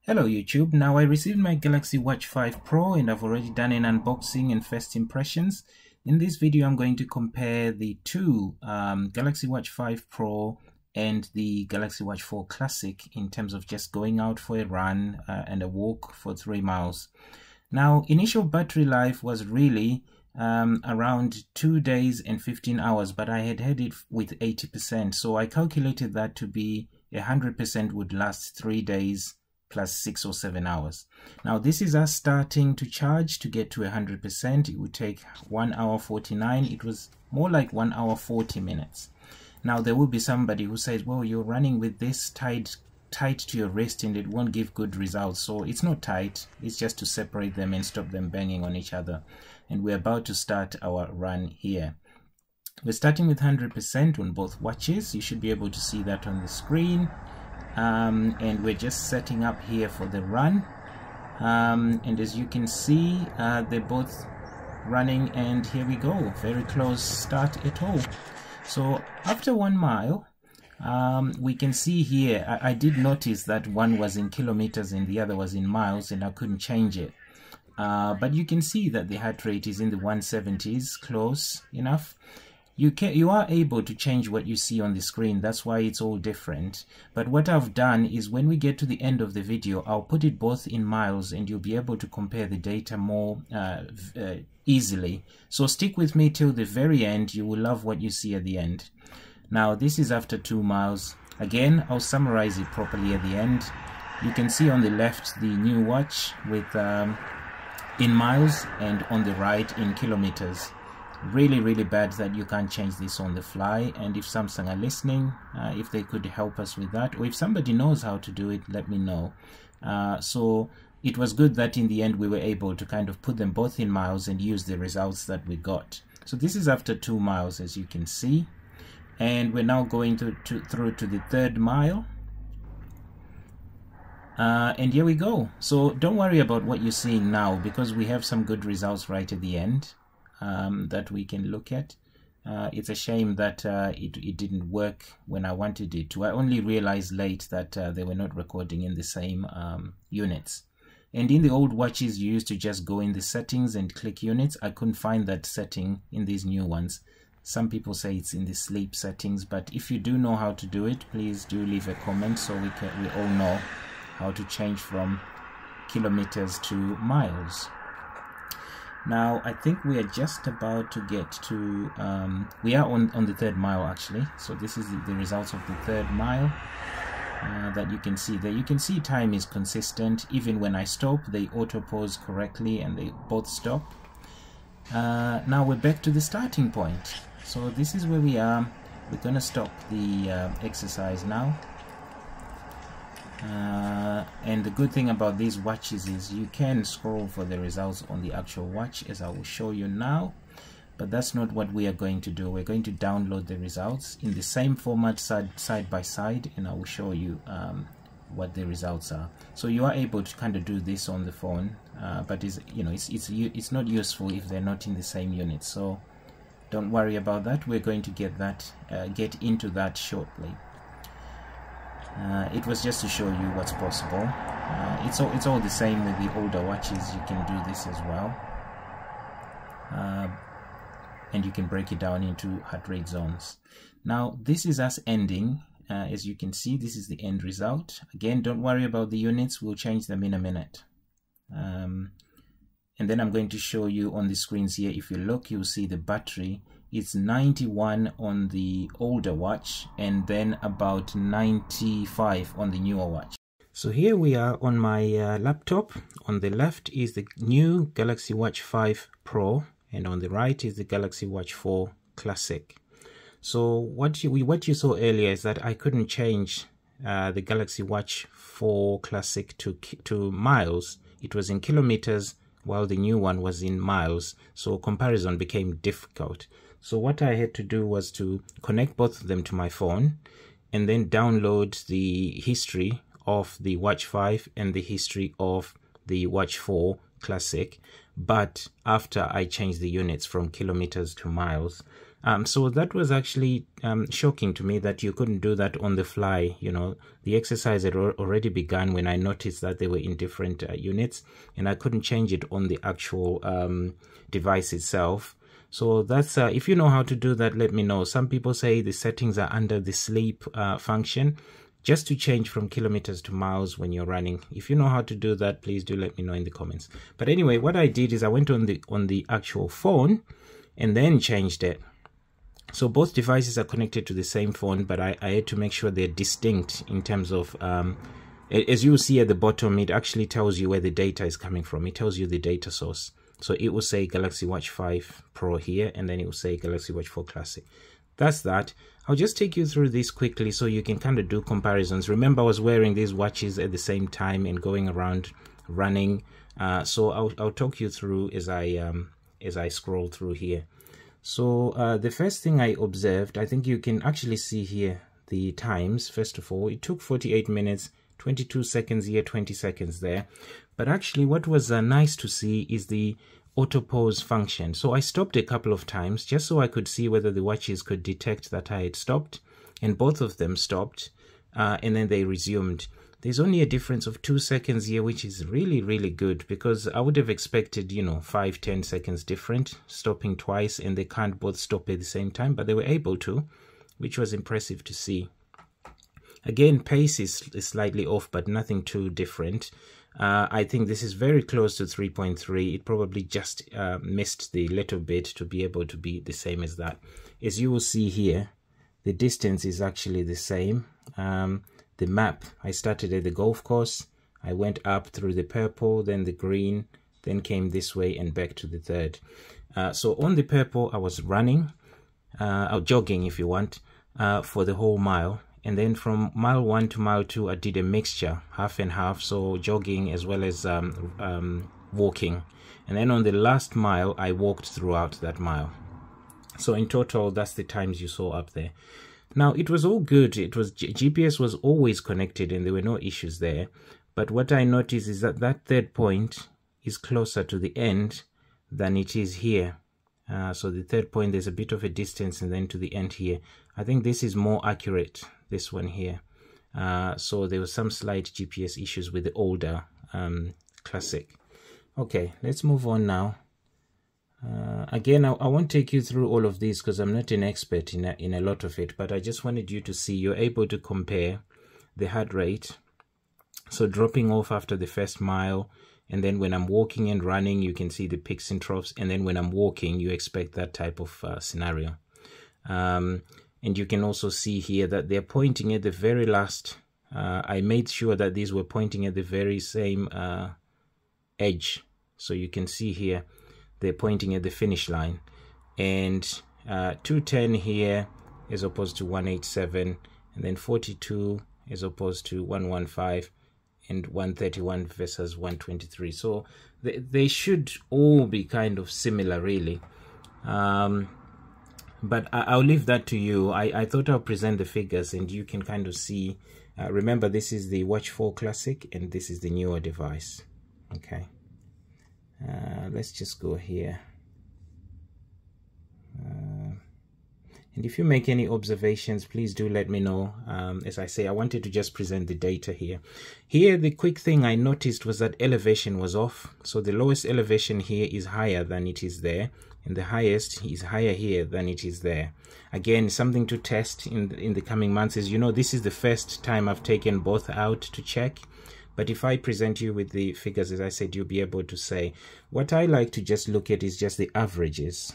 Hello YouTube. Now I received my Galaxy Watch 5 Pro and I've already done an unboxing and first impressions. In this video I'm going to compare the two Galaxy Watch 5 Pro and the Galaxy Watch 4 Classic in terms of just going out for a run and a walk for 3 miles. Now initial battery life was really around 2 days and 15 hours, but I had it with 80%, so I calculated that to be 100% would last 3 days plus 6 or 7 hours. Now this is us starting to charge to get to 100%. It would take 1 hour 49. It was more like 1 hour 40 minutes. Now there will be somebody who says, well, you're running with this tied to your wrist and it won't give good results. So it's not tight, it's just to separate them and stop them banging on each other. And we're about to start our run here. We're starting with 100% on both watches. You should be able to see that on the screen. And we're just setting up here for the run, and as you can see they're both running, and here we go, very close start at all. So after 1 mile we can see here, I did notice that one was in kilometers and the other was in miles, and I couldn't change it, but you can see that the heart rate is in the 170s, close enough. You are able to change what you see on the screen, that's why it's all different. But what I've done is when we get to the end of the video, I'll put it both in miles and you'll be able to compare the data more easily. So stick with me till the very end, you will love what you see at the end. Now this is after 2 miles. Again, I'll summarize it properly at the end. You can see on the left the new watch with in miles, and on the right in kilometers. Really bad that you can't change this on the fly, and if Samsung are listening, if they could help us with that, or if somebody knows how to do it, let me know. So it was good that in the end we were able to kind of put them both in miles and use the results that we got. So this is after 2 miles, as you can see, and we're now going through to the 3rd mile. And here we go. So don't worry about what you're seeing now, because we have some good results right at the end that we can look at. It's a shame that it didn't work when I wanted it to. I only realized late that they were not recording in the same units. And in the old watches you used to just go in the settings and click units. I couldn't find that setting in these new ones. Some people say it's in the sleep settings, but if you do know how to do it, please do leave a comment so we all know how to change from kilometers to miles. Now I think we are just about to get to, we are on the 3rd mile actually. So this is the results of the 3rd mile that you can see there. You can see time is consistent. Even when I stop, they auto pause correctly and they both stop. Now we're back to the starting point. So this is where we are. We're going to stop the exercise now. And the good thing about these watches is you can scroll for the results on the actual watch, as I will show you now, but that's not what we are going to do. We're going to download the results in the same format, side by side, and I will show you what the results are. So you are able to kind of do this on the phone, but it's not useful if they're not in the same unit, so don't worry about that. We're going to get into that shortly. It was just to show you what's possible. It's all the same with the older watches. You can do this as well, and you can break it down into heart rate zones. Now this is us ending. As you can see, this is the end result. Again, don't worry about the units, we'll change them in a minute. And then I'm going to show you on the screens here. If you look, you'll see the battery. It's 91 on the older watch and then about 95 on the newer watch. So here we are on my laptop. On the left is the new Galaxy Watch 5 Pro and on the right is the Galaxy Watch 4 Classic. So what you saw earlier is that I couldn't change the Galaxy Watch 4 Classic to miles. It was in kilometers while the new one was in miles, so comparison became difficult. So what I had to do was to connect both of them to my phone and then download the history of the Watch 5 and the history of the Watch 4 Classic, but after I changed the units from kilometers to miles. So that was actually shocking to me that you couldn't do that on the fly. You know, the exercise had already begun when I noticed that they were in different units, and I couldn't change it on the actual device itself. So that's if you know how to do that, let me know. Some people say the settings are under the sleep function, just to change from kilometers to miles when you're running. If you know how to do that, please do let me know in the comments. But anyway, what I did is I went on the actual phone and then changed it. So both devices are connected to the same phone, but I had to make sure they're distinct in terms of, as you see at the bottom, it actually tells you where the data is coming from. It tells you the data source. So it will say Galaxy Watch 5 Pro here, and then it will say Galaxy Watch 4 Classic. That's that. I'll just take you through this quickly so you can kind of do comparisons. Remember, I was wearing these watches at the same time and going around running. So I'll talk you through as I scroll through here. So the first thing I observed, I think you can actually see here the times. First of all, it took 48 minutes, 22 seconds here, 20 seconds there. But actually what was nice to see is the auto pause function. So I stopped a couple of times just so I could see whether the watches could detect that I had stopped, and both of them stopped, and then they resumed. There's only a difference of 2 seconds here, which is really good, because I would have expected, you know, 5-10 seconds different, stopping twice, and they can't both stop at the same time, but they were able to, which was impressive to see. Again, pace is slightly off, but nothing too different. I think this is very close to 3.3. It probably just missed the little bit to be able to be the same as that. As you will see here, the distance is actually the same. The map, I started at the golf course. I went up through the purple, then the green, then came this way and back to the third. So on the purple, I was running, or jogging if you want, for the whole mile. And then from mile 1 to mile 2, I did a mixture, half and half, so jogging as well as walking. And then on the last mile, I walked throughout that mile. So in total, that's the times you saw up there. Now, it was all good. It was GPS was always connected and there were no issues there. But what I noticed is that that third point is closer to the end than it is here. So the third point, there's a bit of a distance, and then to the end here. I think this is more accurate, this one here. So there was some slight GPS issues with the older Classic. Okay, let's move on now. Again, I won't take you through all of these because I'm not an expert in a lot of it, but I just wanted you to see you're able to compare the heart rate. So dropping off after the first mile, and then when I'm walking and running, you can see the peaks and troughs, and then when I'm walking, you expect that type of scenario. And you can also see here that they're pointing at the very last. I made sure that these were pointing at the very same edge. So you can see here, they're pointing at the finish line. And 210 here as opposed to 187, and then 42 as opposed to 115, and 131 versus 123. So they should all be kind of similar, really. But I'll leave that to you. I thought I'll present the figures and you can kind of see. Remember, this is the Watch 4 Classic and this is the newer device. Okay. Let's just go here. And if you make any observations, please do let me know. As I say, I wanted to just present the data here. Here, the quick thing I noticed was that elevation was off. So the lowest elevation here is higher than it is there, and the highest is higher here than it is there. Again, something to test in the coming months. As you know, this is the first time I've taken both out to check. But if I present you with the figures, as I said, you'll be able to say. What I like to just look at is just the averages.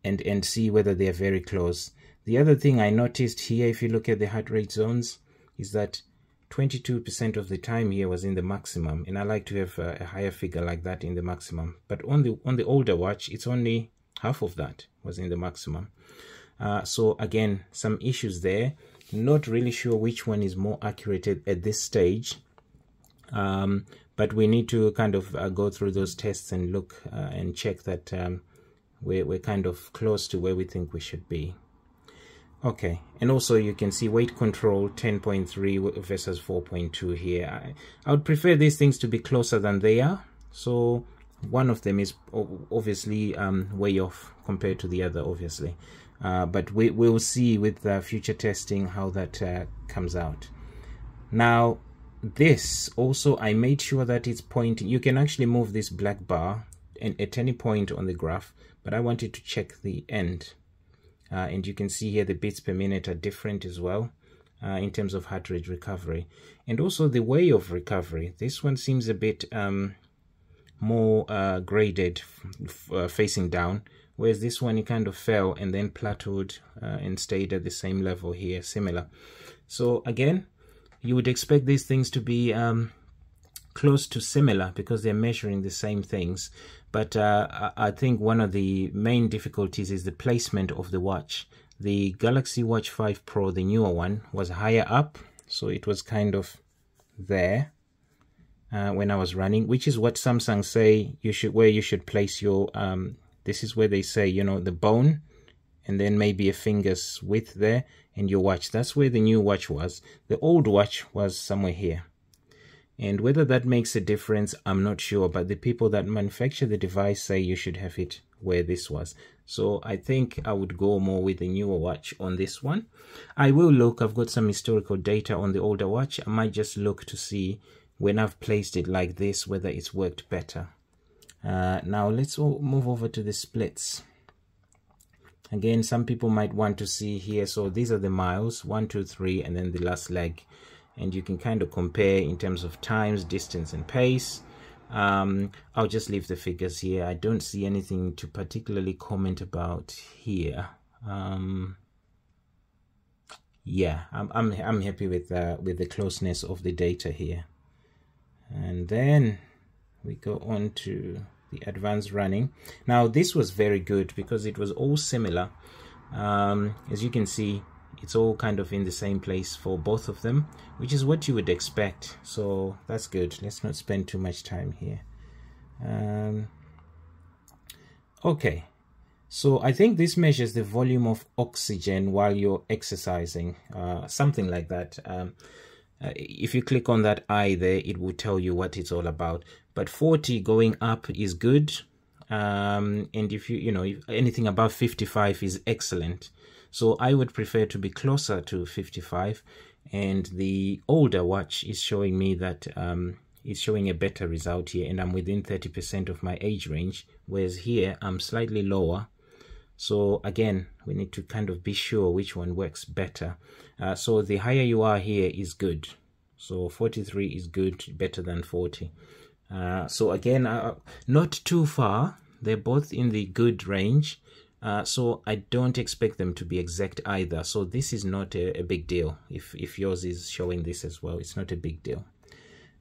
And see whether they are very close. The other thing I noticed here, if you look at the heart rate zones, is that 22% of the time here was in the maximum, and I like to have a higher figure like that in the maximum. But on the older watch, it's only half of that was in the maximum. So again, some issues there. Not really sure which one is more accurate at this stage. But we need to kind of go through those tests and look and check that we're kind of close to where we think we should be. Okay, and also you can see weight control 10.3 versus 4.2 here. I would prefer these things to be closer than they are. So one of them is obviously way off compared to the other, obviously. But we'll see with future testing how that comes out. Now, this also, I made sure that it's pointing. You can actually move this black bar at any point on the graph, but I wanted to check the end. And you can see here the beats per minute are different as well in terms of heart rate recovery. And also the way of recovery. This one seems a bit more graded, facing down, whereas this one it kind of fell and then plateaued and stayed at the same level here, similar. So again, you would expect these things to be close to similar because they're measuring the same things. But I think one of the main difficulties is the placement of the watch. The Galaxy Watch 5 Pro, the newer one, was higher up, so it was kind of there when I was running, which is what Samsung say where you should place your this is where they say, you know, the bone and then maybe a finger's width there and your watch. That's where the new watch was. The old watch was somewhere here. And whether that makes a difference, I'm not sure, but the people that manufacture the device say you should have it where this was. So I think I would go more with the newer watch on this one. I will look, I've got some historical data on the older watch. I might just look to see when I've placed it like this, whether it's worked better. Now let's move over to the splits. Again, some people might want to see here. So these are the miles, 1, 2, 3, and then the last leg. And you can kind of compare in terms of times, distance, and pace. I'll just leave the figures here. I don't see anything to particularly comment about here. Yeah, I'm happy with the closeness of the data here. And then we go on to the advanced running. Now this was very good because it was all similar. As you can see, it's all kind of in the same place for both of them, which is what you would expect. So that's good. Let's not spend too much time here. Okay, so I think this measures the volume of oxygen while you're exercising, something like that. If you click on that eye there, it will tell you what it's all about. But 40 going up is good, and if if anything above 55 is excellent. So I would prefer to be closer to 55, and the older watch is showing me that it's showing a better result here, and I'm within 30% of my age range, whereas here I'm slightly lower. So again, we need to kind of be sure which one works better. So the higher you are here is good. So 43 is good, better than 40. So again, not too far. They're both in the good range. So I don't expect them to be exact either. So this is not a big deal. If yours is showing this as well, it's not a big deal.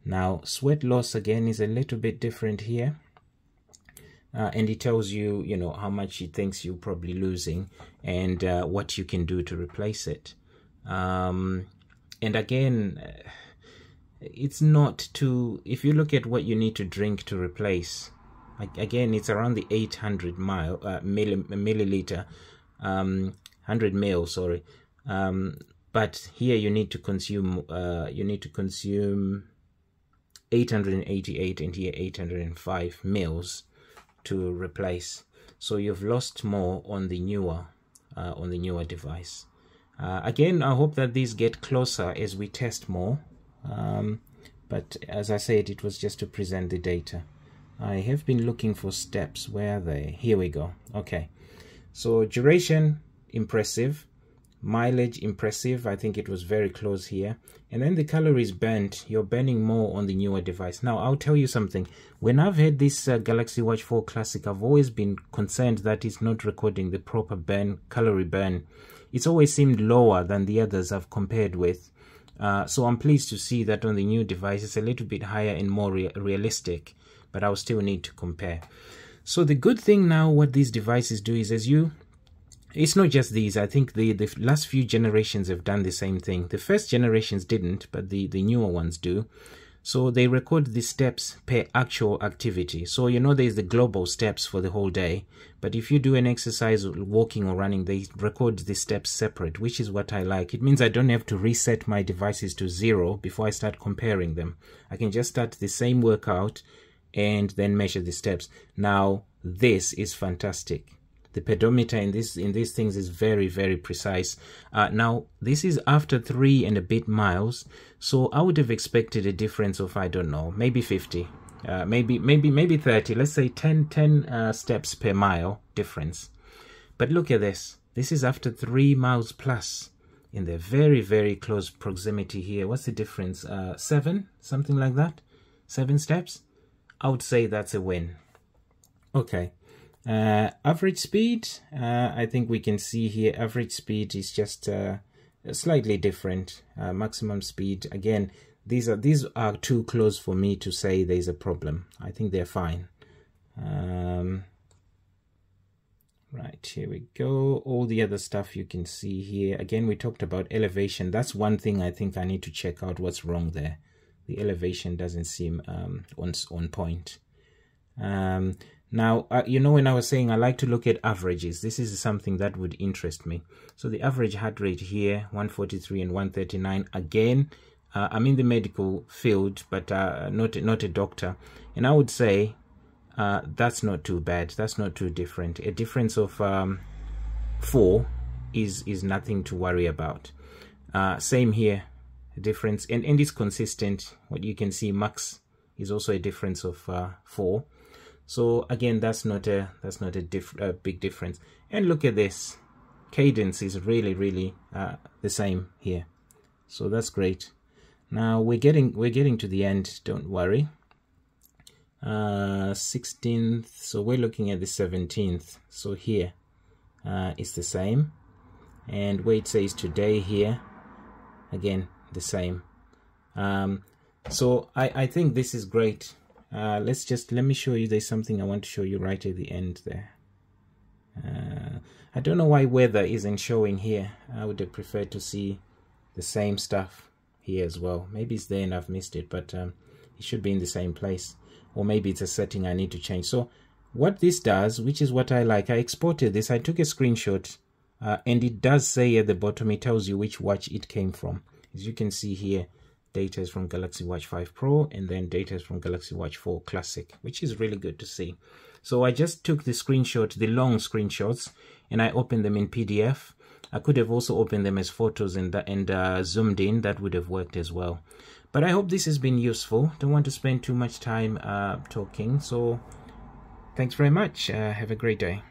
Now, sweat loss again is a little bit different here. And it tells you, how much it thinks you're probably losing and what you can do to replace it. And again, it's not too, if you look at what you need to drink to replace, again, it's around the 800 milliliter, 100 mil, sorry. But here you need to consume 888 and here 805 mils to replace. So you've lost more on the newer device. Again, I hope that these get closer as we test more. But as I said, it was just to present the data. I have been looking for steps. Where are they? Here we go. Okay. So duration, impressive. Mileage, impressive. I think it was very close here. And then the calories burnt, you're burning more on the newer device. Now, I'll tell you something. When I've had this Galaxy Watch 4 Classic, I've always been concerned that it's not recording the proper calorie burn. It's always seemed lower than the others I've compared with. So I'm pleased to see that on the new device, it's a little bit higher and more realistic. But I'll still need to compare. So the good thing now, what these devices do is, it's not just these. I think the last few generations have done the same thing. The first generations didn't, but the newer ones do. So they record the steps per actual activity. So there's the global steps for the whole day. But if you do an exercise, walking or running, they record the steps separate, which is what I like. It means I don't have to reset my devices to 0 before I start comparing them. I can just start the same workout and then measure the steps. Now this is fantastic. The pedometer in these things is very, very precise. Now this is after 3 and a bit miles, so I would have expected a difference of, I don't know, maybe 50, maybe 30. Let's say 10 steps per mile difference. But look at this. This is after 3 miles plus, in the very, very close proximity here. What's the difference? 7, something like that. 7 steps. I would say that's a win. Okay. Average speed, I think we can see here average speed is just slightly different. Maximum speed, again, these are too close for me to say there's a problem. I think they're fine. Right, here we go. All the other stuff you can see here. Again, we talked about elevation. That's one thing I think I need to check out what's wrong there. The elevation doesn't seem on point. Now, you know, when I was saying I like to look at averages, this is something that would interest me. So the average heart rate here, 143 and 139. Again, I'm in the medical field, but not a doctor. And I would say that's not too bad. That's not too different. A difference of 4 is nothing to worry about. Same here, a difference, and it's consistent. What you can see, max is also a difference of 4. So again, that's not a big difference. And look at this, cadence is really the same here. So that's great. Now we're getting to the end. Don't worry. 16th. So we're looking at the 17th. So here it's the same, and where it says today here, again the same. So I think this is great. Let me show you. There's something I want to show you right at the end there. I don't know why weather isn't showing here. I would have preferred to see the same stuff here as well. Maybe it's there and I've missed it, but it should be in the same place, or maybe it's a setting I need to change. So what this does, which is what I like, I exported this, I took a screenshot, and it does say at the bottom, it tells you which watch it came from. As you can see here, data is from Galaxy Watch 5 Pro, and then data is from Galaxy Watch 4 Classic, which is really good to see. So I just took the screenshot, the long screenshots, and I opened them in PDF. I could have also opened them as photos and zoomed in. That would have worked as well. But I hope this has been useful. Don't want to spend too much time talking. So thanks very much. Have a great day.